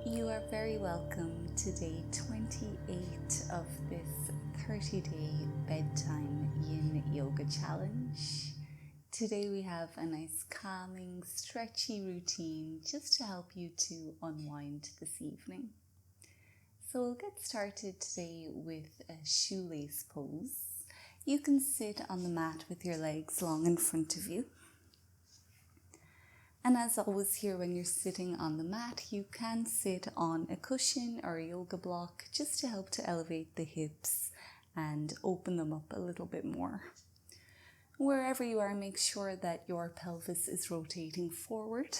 You are very welcome to day 28 of this 30-day Bedtime Yin Yoga Challenge. Today we have a nice calming, stretchy routine just to help you to unwind this evening. So we'll get started today with a shoelace pose. You can sit on the mat with your legs long in front of you. And as always here, when you're sitting on the mat, you can sit on a cushion or a yoga block just to help to elevate the hips and open them up a little bit more. Wherever you are, make sure that your pelvis is rotating forward.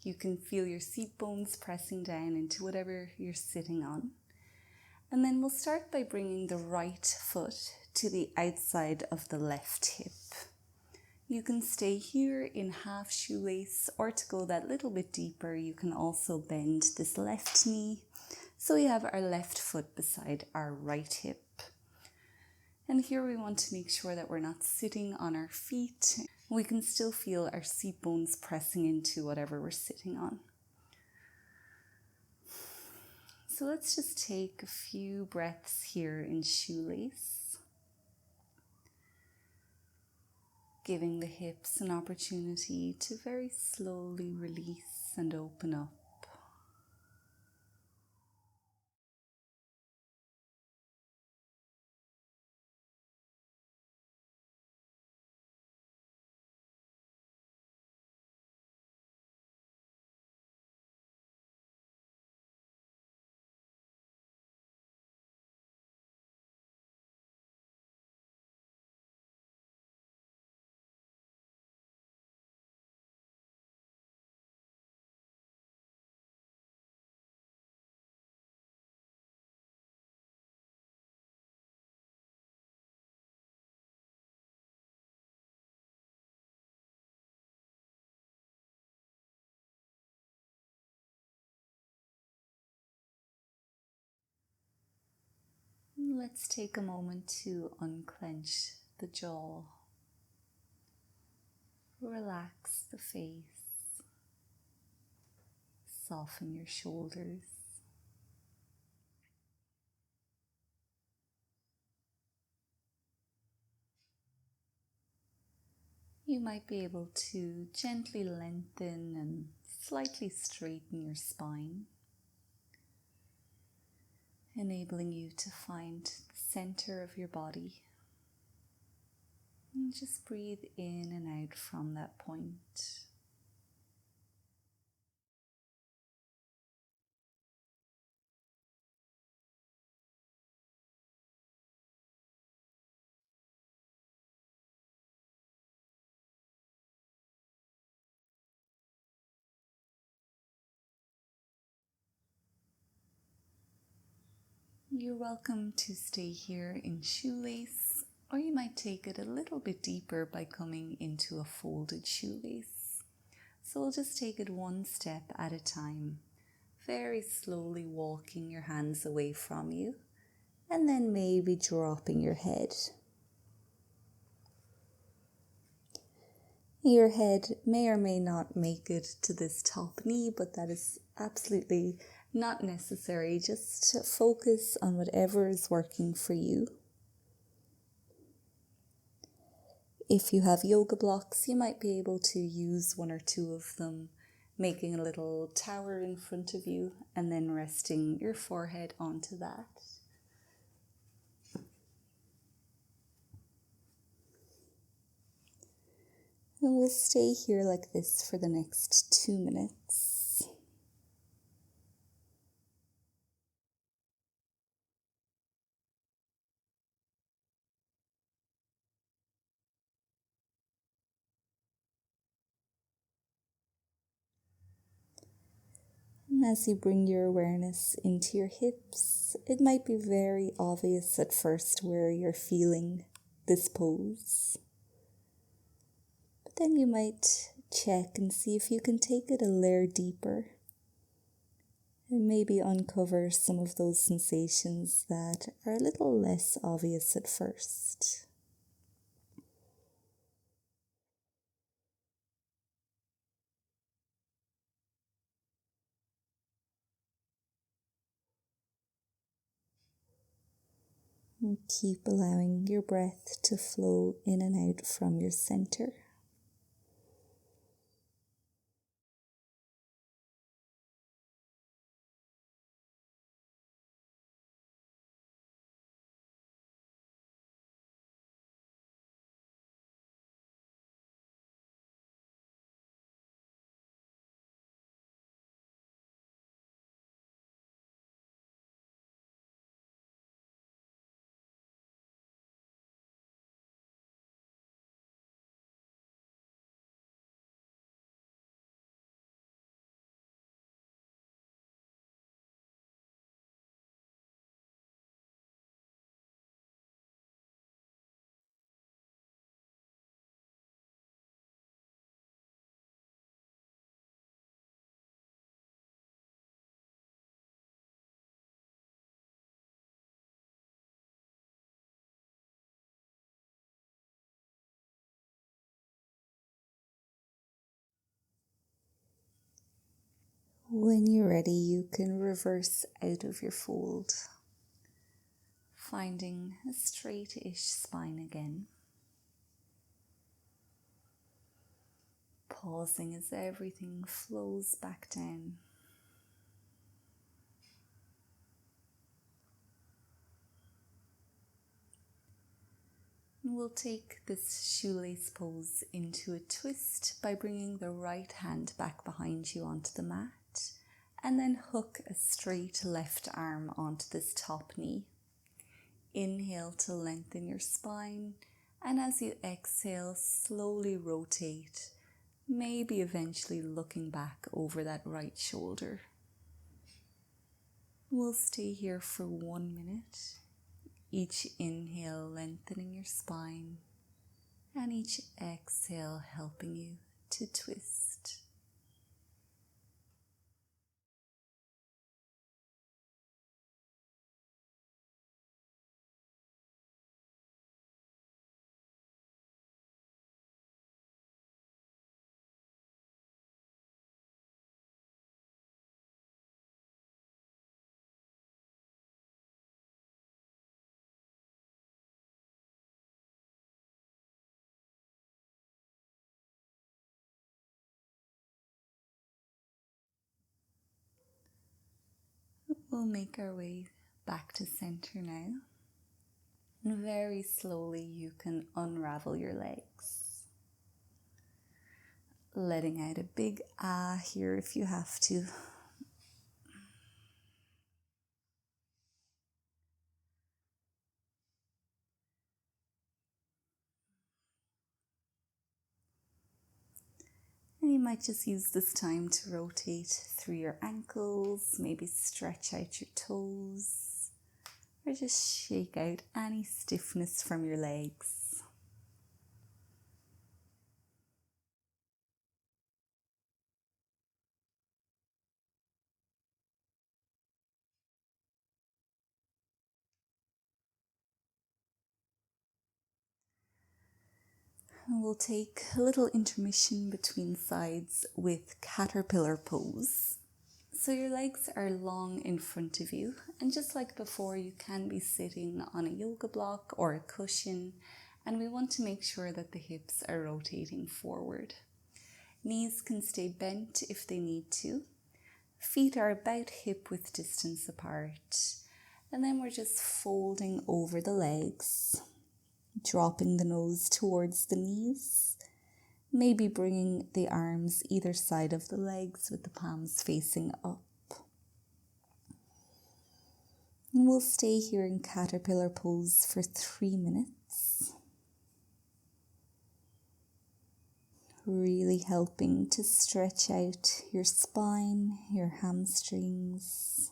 You can feel your seat bones pressing down into whatever you're sitting on. And then we'll start by bringing the right foot to the outside of the left hip. You can stay here in half shoelace, or to go that little bit deeper, you can also bend this left knee. So we have our left foot beside our right hip. And here we want to make sure that we're not sitting on our feet. We can still feel our seat bones pressing into whatever we're sitting on. So let's just take a few breaths here in shoelace. Giving the hips an opportunity to very slowly release and open up. Let's take a moment to unclench the jaw. Relax the face. Soften your shoulders. You might be able to gently lengthen and slightly straighten your spine, enabling you to find the center of your body. And just breathe in and out from that point. You're welcome to stay here in shoelace, or you might take it a little bit deeper by coming into a folded shoelace. So we'll just take it one step at a time, very slowly walking your hands away from you, and then maybe dropping your head. Your head may or may not make it to this top knee, but that is absolutely not necessary. Just focus on whatever is working for you. If you have yoga blocks, you might be able to use one or two of them, making a little tower in front of you and then resting your forehead onto that. And we'll stay here like this for the next 2 minutes. And as you bring your awareness into your hips, it might be very obvious at first where you're feeling this pose. But then you might check and see if you can take it a layer deeper and maybe uncover some of those sensations that are a little less obvious at first. And keep allowing your breath to flow in and out from your center. When you're ready, you can reverse out of your fold, finding a straight-ish spine again. Pausing as everything flows back down. And we'll take this shoelace pose into a twist by bringing the right hand back behind you onto the mat, and then hook a straight left arm onto this top knee. Inhale to lengthen your spine, and as you exhale, slowly rotate, maybe eventually looking back over that right shoulder. We'll stay here for 1 minute. Each inhale lengthening your spine, and each exhale helping you to twist. We'll make our way back to center now. And very slowly you can unravel your legs. Letting out a big ah here if you have to. And you might just use this time to rotate through your ankles, maybe stretch out your toes, or just shake out any stiffness from your legs. And we'll take a little intermission between sides with caterpillar pose. So your legs are long in front of you, and just like before, you can be sitting on a yoga block or a cushion, and we want to make sure that the hips are rotating forward. Knees can stay bent if they need to. Feet are about hip width distance apart, and then we're just folding over the legs, dropping the nose towards the knees, maybe bringing the arms either side of the legs with the palms facing up. And we'll stay here in caterpillar pose for 3 minutes. Really helping to stretch out your spine, your hamstrings.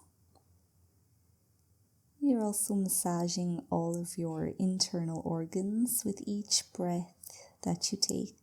You're also massaging all of your internal organs with each breath that you take.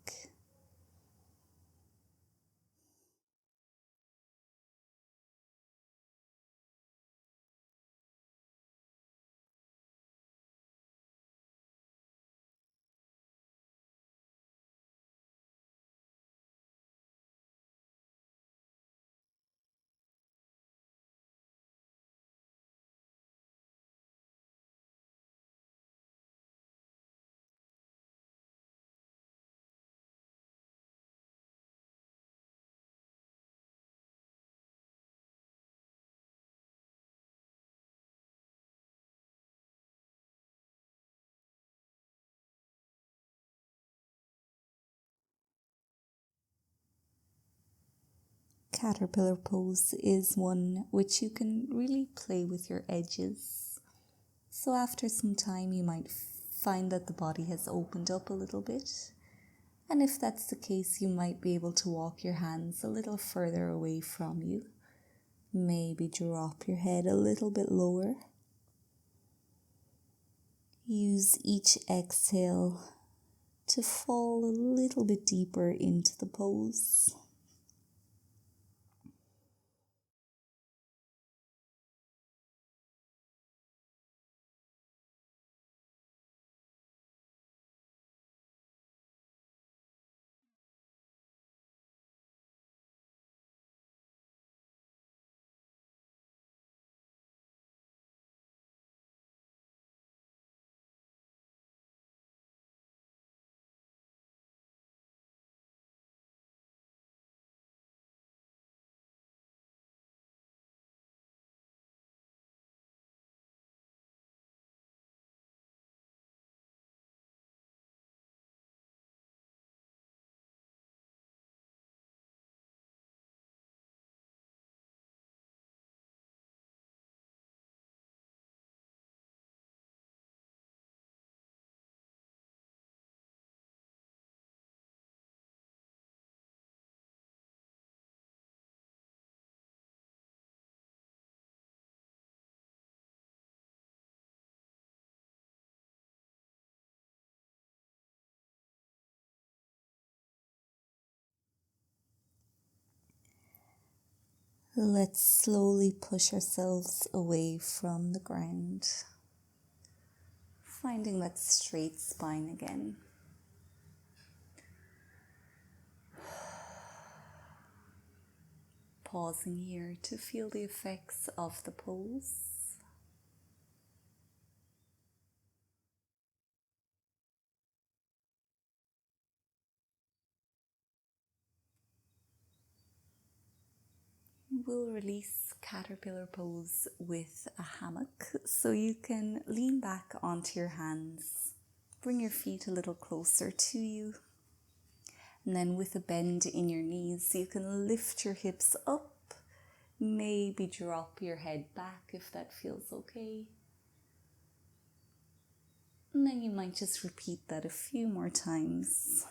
caterpillar pose is one which you can really play with your edges. So after some time you might find that the body has opened up a little bit. And if that's the case, you might be able to walk your hands a little further away from you. Maybe drop your head a little bit lower. Use each exhale to fall a little bit deeper into the pose. Let's slowly push ourselves away from the ground, finding that straight spine again. Pausing here to feel the effects of the pose. We'll release caterpillar pose with a hammock, so you can lean back onto your hands, bring your feet a little closer to you, and then with a bend in your knees you can lift your hips up, maybe drop your head back if that feels okay, and then you might just repeat that a few more times.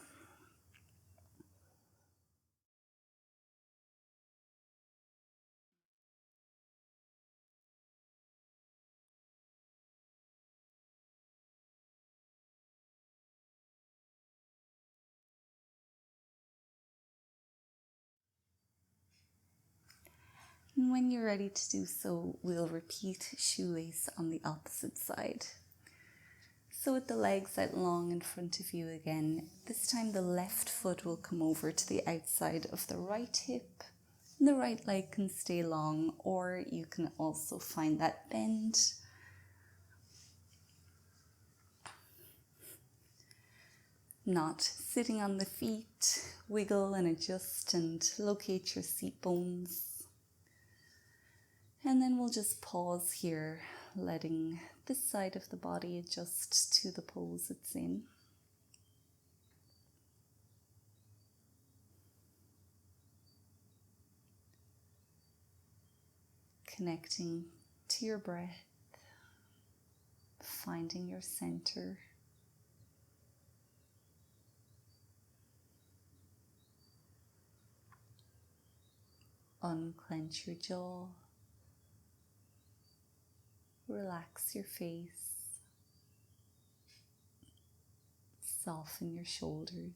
And when you're ready to do so, we'll repeat shoelace on the opposite side. So with the legs out long in front of you again, this time the left foot will come over to the outside of the right hip. And the right leg can stay long, or you can also find that bend. Not sitting on the feet, wiggle and adjust and locate your seat bones. And then we'll just pause here, letting this side of the body adjust to the pose it's in. Connecting to your breath, finding your center. Unclench your jaw. Relax your face. Soften your shoulders.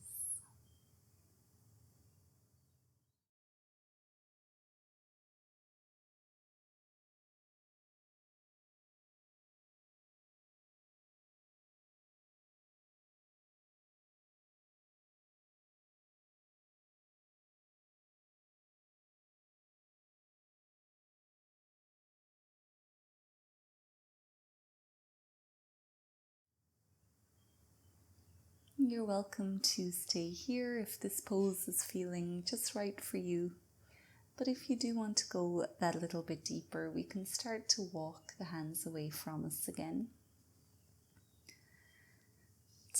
You're welcome to stay here if this pose is feeling just right for you. But if you do want to go that little bit deeper, we can start to walk the hands away from us again.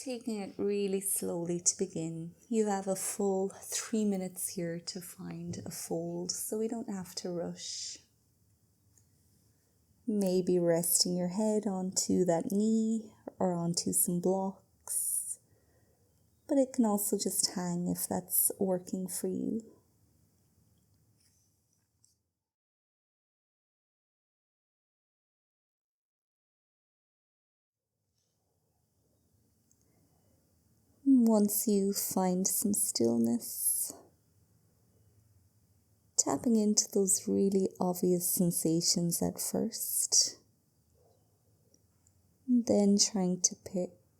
Taking it really slowly to begin. You have a full 3 minutes here to find a fold, so we don't have to rush. Maybe resting your head onto that knee or onto some blocks, but it can also just hang if that's working for you. Once you find some stillness, tapping into those really obvious sensations at first, then trying to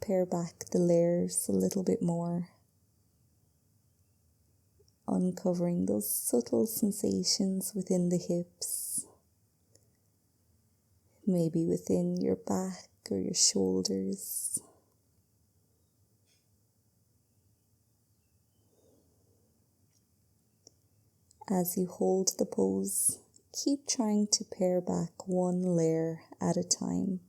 pare back the layers a little bit more, uncovering those subtle sensations within the hips, maybe within your back or your shoulders. As you hold the pose, keep trying to pare back one layer at a time.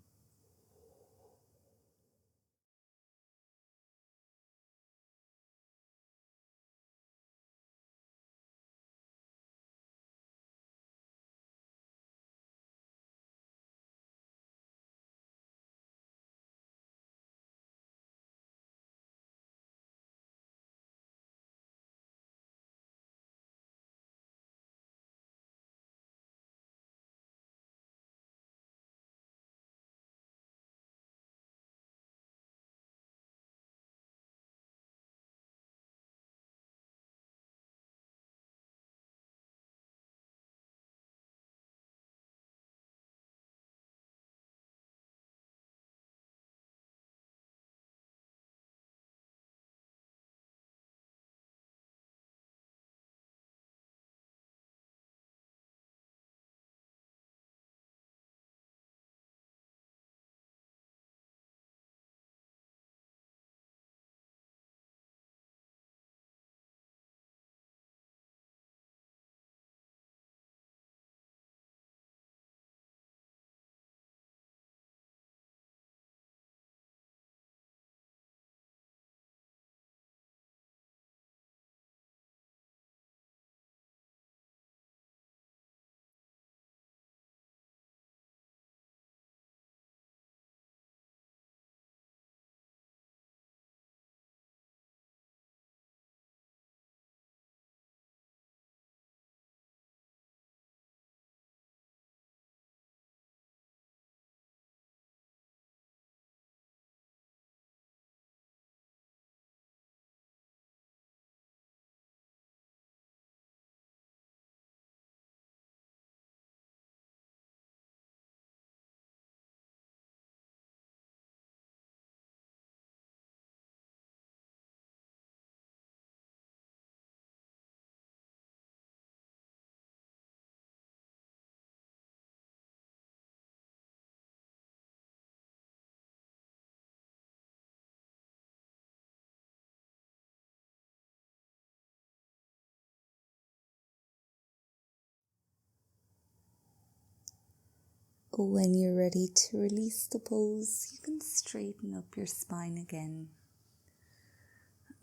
When you're ready to release the pose, you can straighten up your spine again,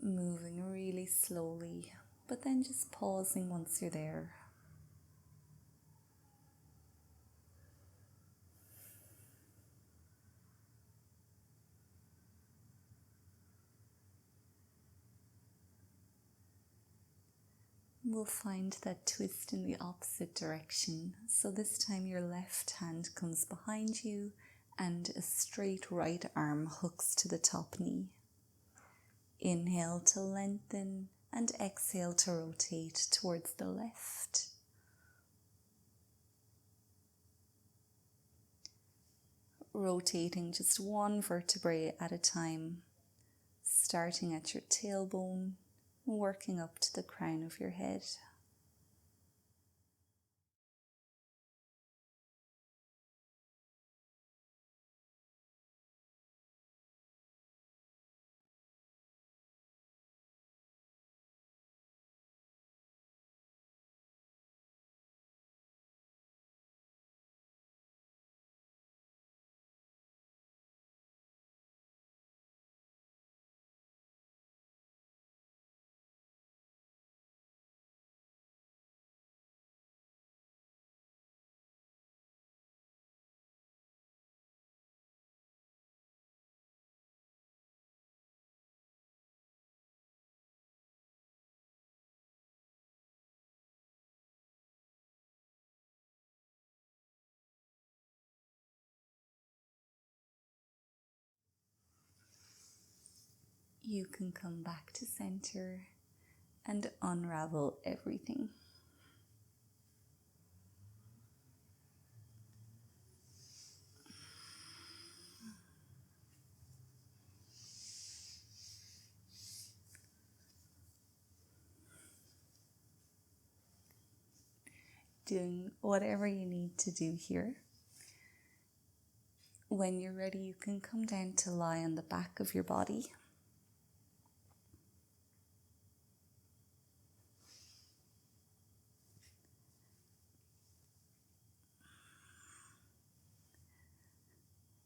moving really slowly, but then just pausing once you're there. We'll find that twist in the opposite direction. So this time your left hand comes behind you and a straight right arm hooks to the top knee. Inhale to lengthen and exhale to rotate towards the left. Rotating just one vertebrae at a time, starting at your tailbone, working up to the crown of your head. you can come back to center and unravel everything. Doing whatever you need to do here. When you're ready, you can come down to lie on the back of your body.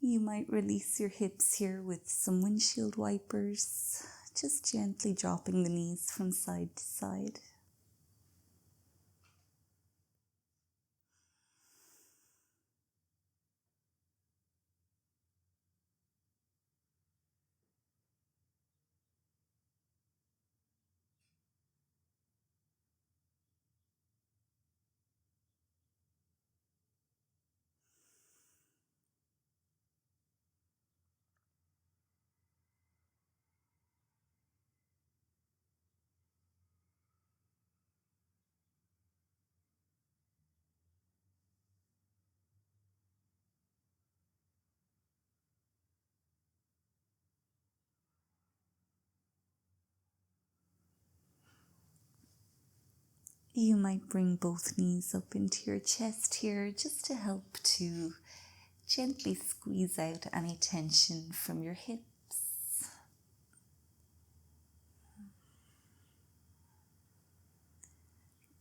You might release your hips here with some windshield wipers, just gently dropping the knees from side to side. You might bring both knees up into your chest here just to help to gently squeeze out any tension from your hips.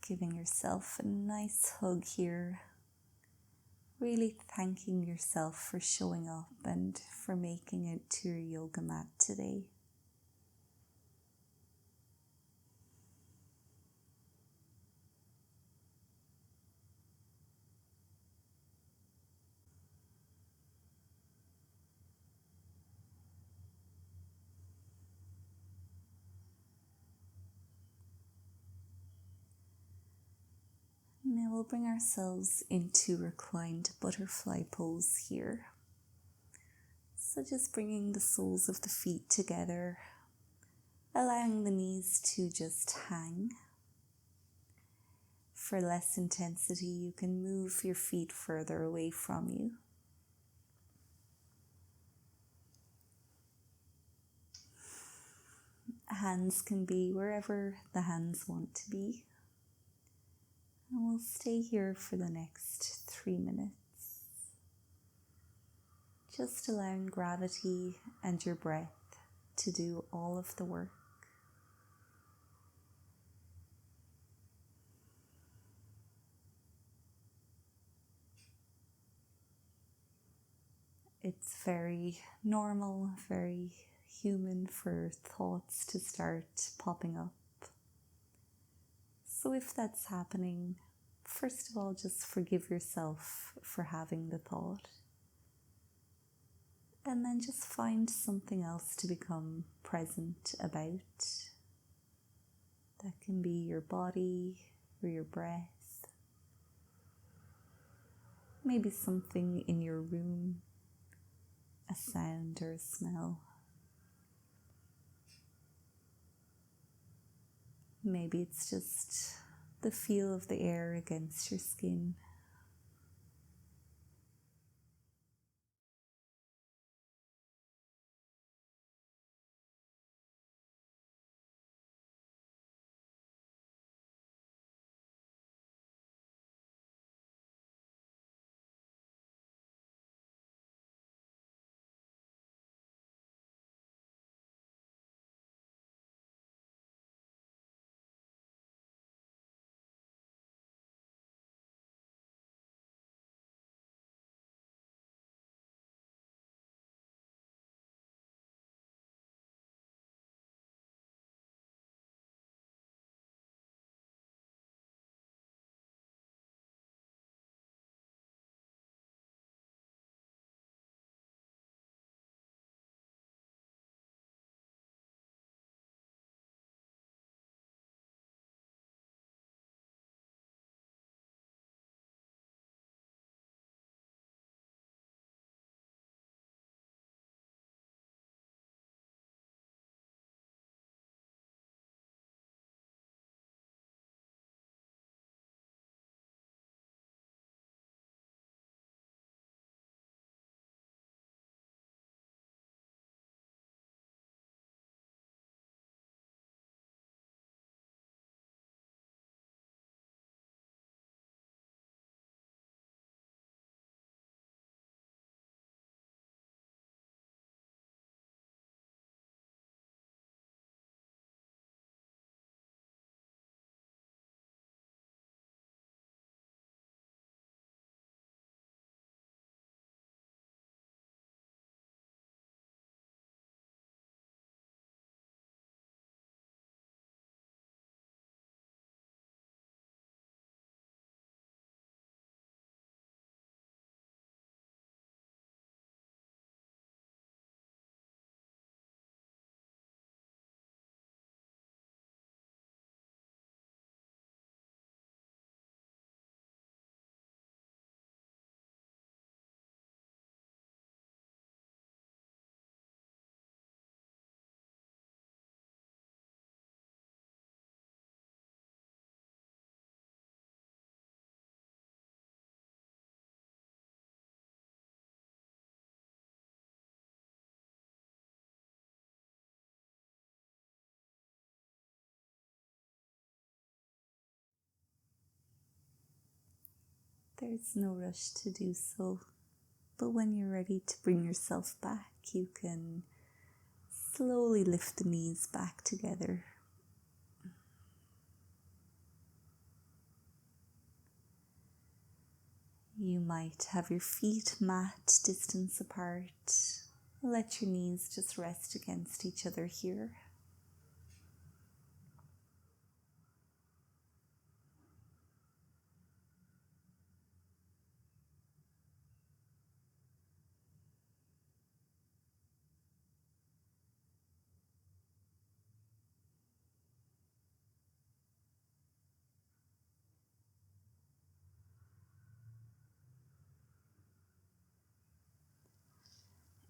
Giving yourself a nice hug here. Really thanking yourself for showing up and for making it to your yoga mat today. Now we'll bring ourselves into Reclined Butterfly pose here. So just bringing the soles of the feet together, allowing the knees to just hang. For less intensity, you can move your feet further away from you. Hands can be wherever the hands want to be. And we'll stay here for the next 3 minutes. Just allowing gravity and your breath to do all of the work. It's very normal, very human for thoughts to start popping up. So if that's happening, first of all, just forgive yourself for having the thought. And then just find something else to become present about. That can be your body or your breath. Maybe something in your room, a sound or a smell. Maybe it's just the feel of the air against your skin. There's no rush to do so, but when you're ready to bring yourself back, you can slowly lift the knees back together. You might have your feet mat distance apart. Let your knees just rest against each other here.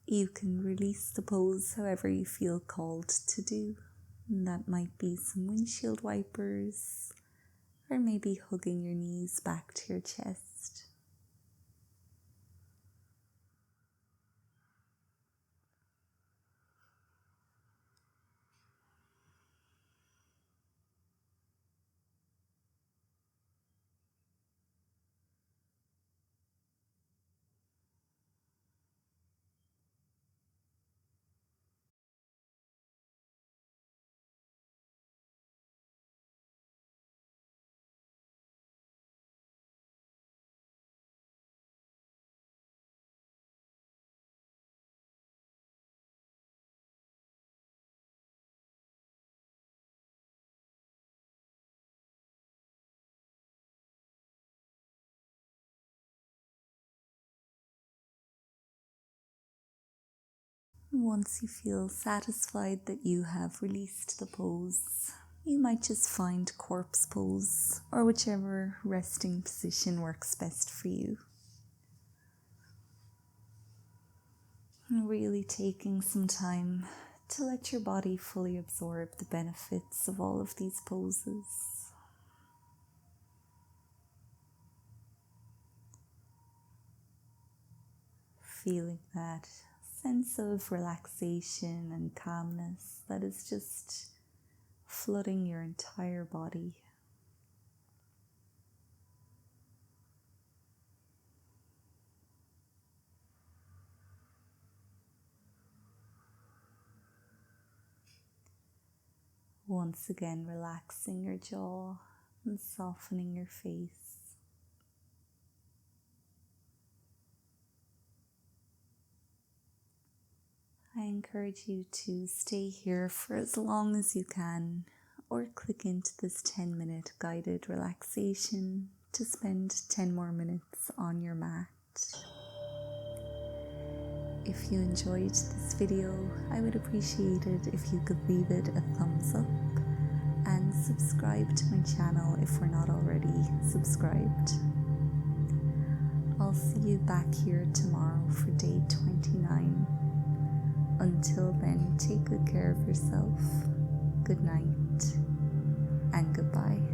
You can release the pose however you feel called to do. And that might be some windshield wipers, or maybe hugging your knees back to your chest. Once you feel satisfied that you have released the pose, you might just find corpse pose or whichever resting position works best for you. And really taking some time to let your body fully absorb the benefits of all of these poses. Feeling that sense of relaxation and calmness that is just flooding your entire body. Once again, relaxing your jaw and softening your face. I encourage you to stay here for as long as you can, or click into this 10-minute guided relaxation to spend 10 more minutes on your mat. If you enjoyed this video, I would appreciate it if you could leave it a thumbs up and subscribe to my channel if we're not already subscribed. I'll see you back here tomorrow for day 29. Until then, take good care of yourself. Good night and goodbye.